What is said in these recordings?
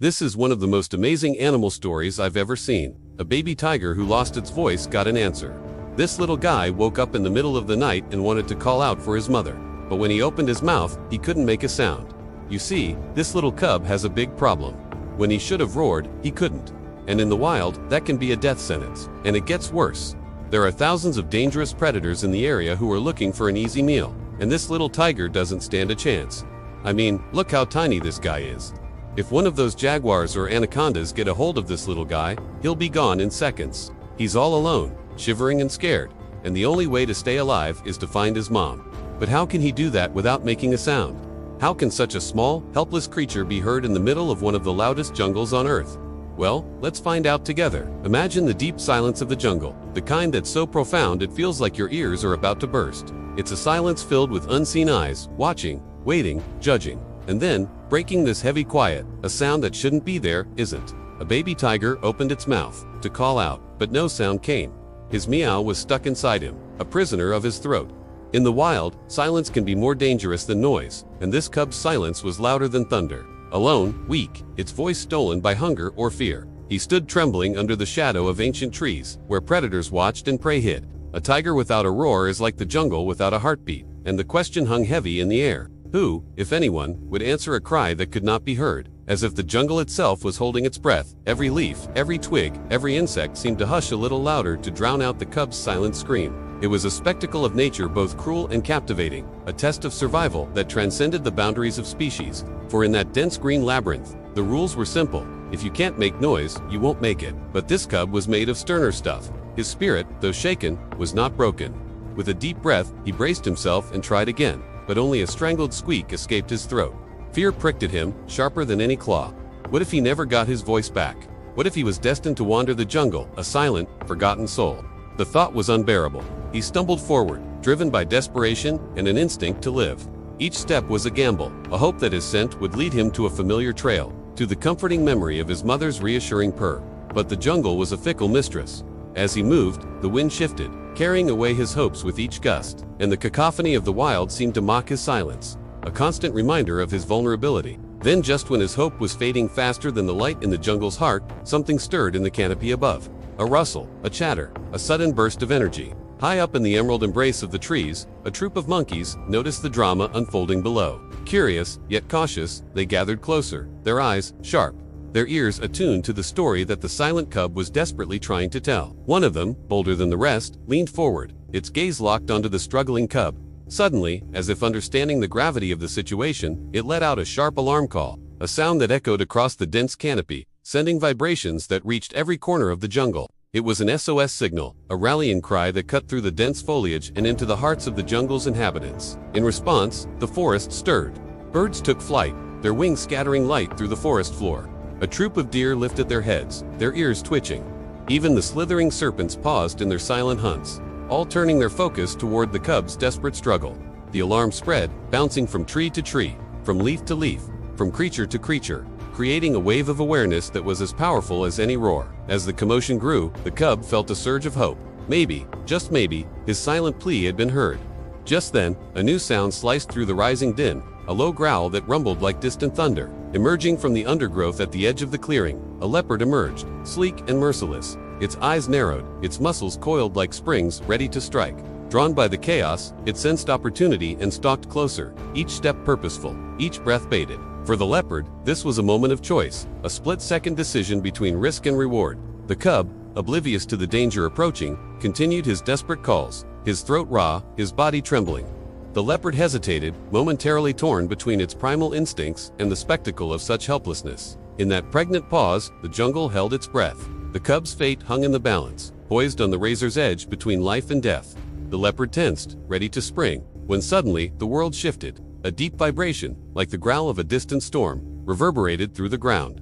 This is one of the most amazing animal stories I've ever seen. A baby tiger who lost its voice got an answer. This little guy woke up in the middle of the night and wanted to call out for his mother. But when he opened his mouth, he couldn't make a sound. You see, this little cub has a big problem. When he should have roared, he couldn't. And in the wild, that can be a death sentence. And it gets worse. There are thousands of dangerous predators in the area who are looking for an easy meal. And this little tiger doesn't stand a chance. I mean, look how tiny this guy is. If one of those jaguars or anacondas get a hold of this little guy, he'll be gone in seconds. He's all alone, shivering and scared, and the only way to stay alive is to find his mom. But how can he do that without making a sound? How can such a small, helpless creature be heard in the middle of one of the loudest jungles on Earth? Well, let's find out together. Imagine the deep silence of the jungle, the kind that's so profound it feels like your ears are about to burst. It's a silence filled with unseen eyes, watching, waiting, judging. And then, breaking this heavy quiet, a sound that shouldn't be there, isn't. A baby tiger opened its mouth to call out, but no sound came. His meow was stuck inside him, a prisoner of his throat. In the wild, silence can be more dangerous than noise, and this cub's silence was louder than thunder. Alone, weak, its voice stolen by hunger or fear. He stood trembling under the shadow of ancient trees, where predators watched and prey hid. A tiger without a roar is like the jungle without a heartbeat, and the question hung heavy in the air. Who, if anyone, would answer a cry that could not be heard? As if the jungle itself was holding its breath, every leaf, every twig, every insect seemed to hush a little louder to drown out the cub's silent scream. It was a spectacle of nature both cruel and captivating, a test of survival that transcended the boundaries of species. For in that dense green labyrinth, the rules were simple. If you can't make noise, you won't make it. But this cub was made of sterner stuff. His spirit, though shaken, was not broken. With a deep breath, he braced himself and tried again. But only a strangled squeak escaped his throat. Fear pricked at him, sharper than any claw. What if he never got his voice back? What if he was destined to wander the jungle, a silent, forgotten soul? The thought was unbearable. He stumbled forward, driven by desperation and an instinct to live. Each step was a gamble, a hope that his scent would lead him to a familiar trail, to the comforting memory of his mother's reassuring purr. But the jungle was a fickle mistress. As he moved, the wind shifted, carrying away his hopes with each gust, and the cacophony of the wild seemed to mock his silence, a constant reminder of his vulnerability. Then, just when his hope was fading faster than the light in the jungle's heart, something stirred in the canopy above. A rustle, a chatter, a sudden burst of energy. High up in the emerald embrace of the trees, a troop of monkeys noticed the drama unfolding below. Curious, yet cautious, they gathered closer, their eyes sharp, their ears attuned to the story that the silent cub was desperately trying to tell. One of them, bolder than the rest, leaned forward, its gaze locked onto the struggling cub. Suddenly, as if understanding the gravity of the situation, it let out a sharp alarm call, a sound that echoed across the dense canopy, sending vibrations that reached every corner of the jungle. It was an SOS signal, a rallying cry that cut through the dense foliage and into the hearts of the jungle's inhabitants. In response, the forest stirred. Birds took flight, their wings scattering light through the forest floor. A troop of deer lifted their heads, their ears twitching. Even the slithering serpents paused in their silent hunts, all turning their focus toward the cub's desperate struggle. The alarm spread, bouncing from tree to tree, from leaf to leaf, from creature to creature, creating a wave of awareness that was as powerful as any roar. As the commotion grew, the cub felt a surge of hope. Maybe, just maybe, his silent plea had been heard. Just then, a new sound sliced through the rising din, a low growl that rumbled like distant thunder. Emerging from the undergrowth at the edge of the clearing, a leopard emerged, sleek and merciless. Its eyes narrowed, its muscles coiled like springs ready to strike. Drawn by the chaos, it sensed opportunity and stalked closer, each step purposeful, each breath bated. For the leopard, this was a moment of choice, a split-second decision between risk and reward. The cub, oblivious to the danger approaching, continued his desperate calls, his throat raw, his body trembling. The leopard hesitated, momentarily torn between its primal instincts and the spectacle of such helplessness. In that pregnant pause, the jungle held its breath. The cub's fate hung in the balance, poised on the razor's edge between life and death. The leopard tensed, ready to spring, when suddenly the world shifted. A deep vibration, like the growl of a distant storm, reverberated through the ground.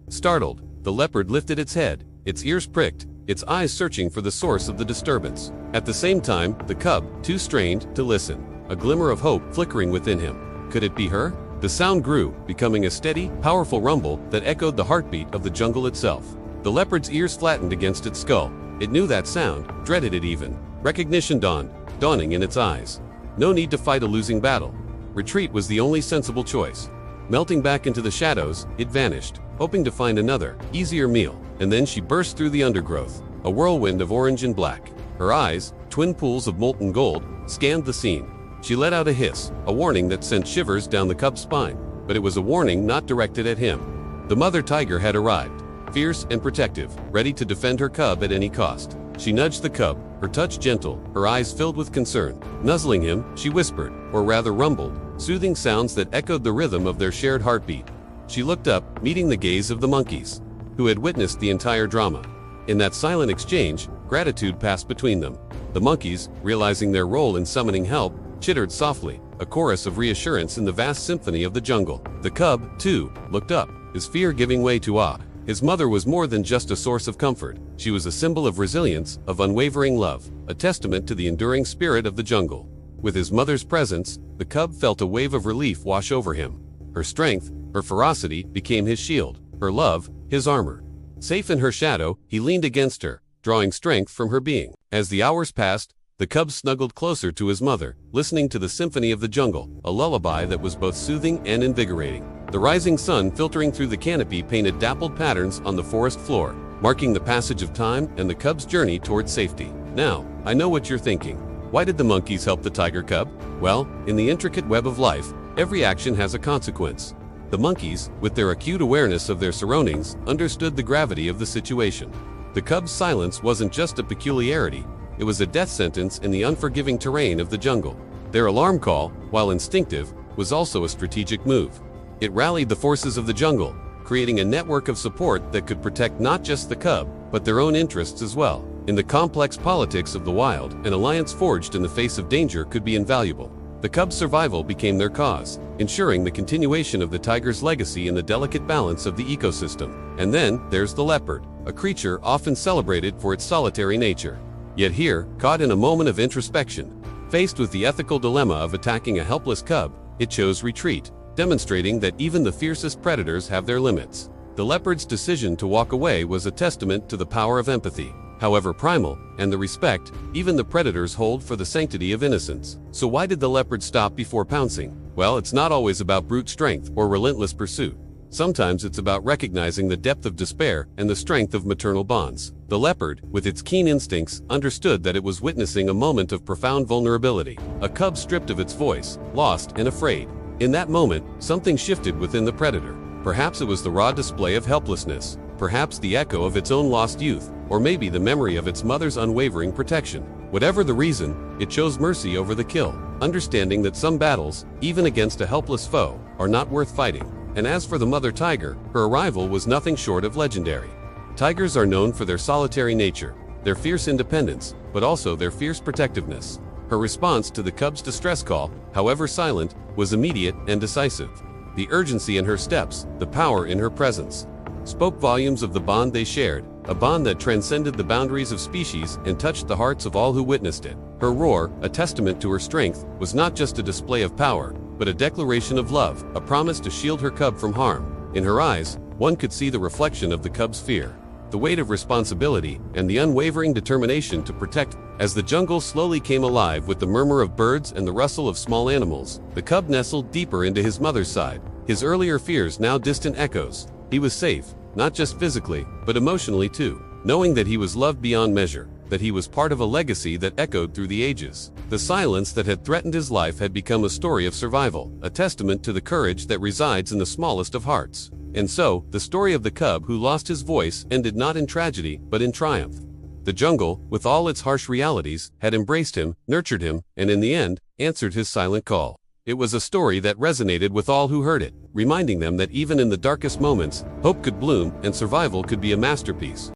Startled, the leopard lifted its head, its ears pricked, its eyes searching for the source of the disturbance. At the same time, the cub, too strained to listen, a glimmer of hope flickering within him. Could it be her? The sound grew, becoming a steady, powerful rumble that echoed the heartbeat of the jungle itself. The leopard's ears flattened against its skull. It knew that sound, dreaded it even. Recognition dawned, dawning in its eyes. No need to fight a losing battle. Retreat was the only sensible choice. Melting back into the shadows, it vanished, hoping to find another, easier meal, and then she burst through the undergrowth, a whirlwind of orange and black. Her eyes, twin pools of molten gold, scanned the scene. She let out a hiss, a warning that sent shivers down the cub's spine, but it was a warning not directed at him. The mother tiger had arrived, fierce and protective, ready to defend her cub at any cost. She nudged the cub, her touch gentle, her eyes filled with concern. Nuzzling him, she whispered, or rather rumbled, soothing sounds that echoed the rhythm of their shared heartbeat. She looked up, meeting the gaze of the monkeys, who had witnessed the entire drama. In that silent exchange, gratitude passed between them. The monkeys, realizing their role in summoning help, chittered softly, a chorus of reassurance in the vast symphony of the jungle. The cub, too, looked up, his fear giving way to awe. His mother was more than just a source of comfort. She was a symbol of resilience, of unwavering love, a testament to the enduring spirit of the jungle. With his mother's presence, the cub felt a wave of relief wash over him. Her strength, her ferocity, became his shield, her love, his armor. Safe in her shadow, he leaned against her, drawing strength from her being. As the hours passed, the cub snuggled closer to his mother, listening to the symphony of the jungle, a lullaby that was both soothing and invigorating. The rising sun filtering through the canopy painted dappled patterns on the forest floor, marking the passage of time and the cub's journey towards safety. Now, I know what you're thinking. Why did the monkeys help the tiger cub? Well, in the intricate web of life, every action has a consequence. The monkeys, with their acute awareness of their surroundings, understood the gravity of the situation. The cub's silence wasn't just a peculiarity, it was a death sentence in the unforgiving terrain of the jungle. Their alarm call, while instinctive, was also a strategic move. It rallied the forces of the jungle, creating a network of support that could protect not just the cub, but their own interests as well. In the complex politics of the wild, an alliance forged in the face of danger could be invaluable. The cub's survival became their cause, ensuring the continuation of the tiger's legacy in the delicate balance of the ecosystem. And then, there's the leopard, a creature often celebrated for its solitary nature. Yet here, caught in a moment of introspection, faced with the ethical dilemma of attacking a helpless cub, it chose retreat, demonstrating that even the fiercest predators have their limits. The leopard's decision to walk away was a testament to the power of empathy, however primal, and the respect even the predators hold for the sanctity of innocence. So why did the leopard stop before pouncing? Well, it's not always about brute strength or relentless pursuit. Sometimes it's about recognizing the depth of despair and the strength of maternal bonds. The leopard, with its keen instincts, understood that it was witnessing a moment of profound vulnerability. A cub stripped of its voice, lost and afraid. In that moment, something shifted within the predator. Perhaps it was the raw display of helplessness, perhaps the echo of its own lost youth, or maybe the memory of its mother's unwavering protection. Whatever the reason, it chose mercy over the kill, understanding that some battles, even against a helpless foe, are not worth fighting. And as for the mother tiger, her arrival was nothing short of legendary. Tigers are known for their solitary nature, their fierce independence, but also their fierce protectiveness. Her response to the cub's distress call, however silent, was immediate and decisive. The urgency in her steps, the power in her presence, spoke volumes of the bond they shared, a bond that transcended the boundaries of species and touched the hearts of all who witnessed it. Her roar, a testament to her strength, was not just a display of power, but a declaration of love, a promise to shield her cub from harm. In her eyes, one could see the reflection of the cub's fear, the weight of responsibility, and the unwavering determination to protect. As the jungle slowly came alive with the murmur of birds and the rustle of small animals, the cub nestled deeper into his mother's side, his earlier fears now distant echoes. He was safe, not just physically, but emotionally too, knowing that he was loved beyond measure, that he was part of a legacy that echoed through the ages. The silence that had threatened his life had become a story of survival, a testament to the courage that resides in the smallest of hearts. And so, the story of the cub who lost his voice ended not in tragedy, but in triumph. The jungle, with all its harsh realities, had embraced him, nurtured him, and in the end, answered his silent call. It was a story that resonated with all who heard it, reminding them that even in the darkest moments, hope could bloom and survival could be a masterpiece.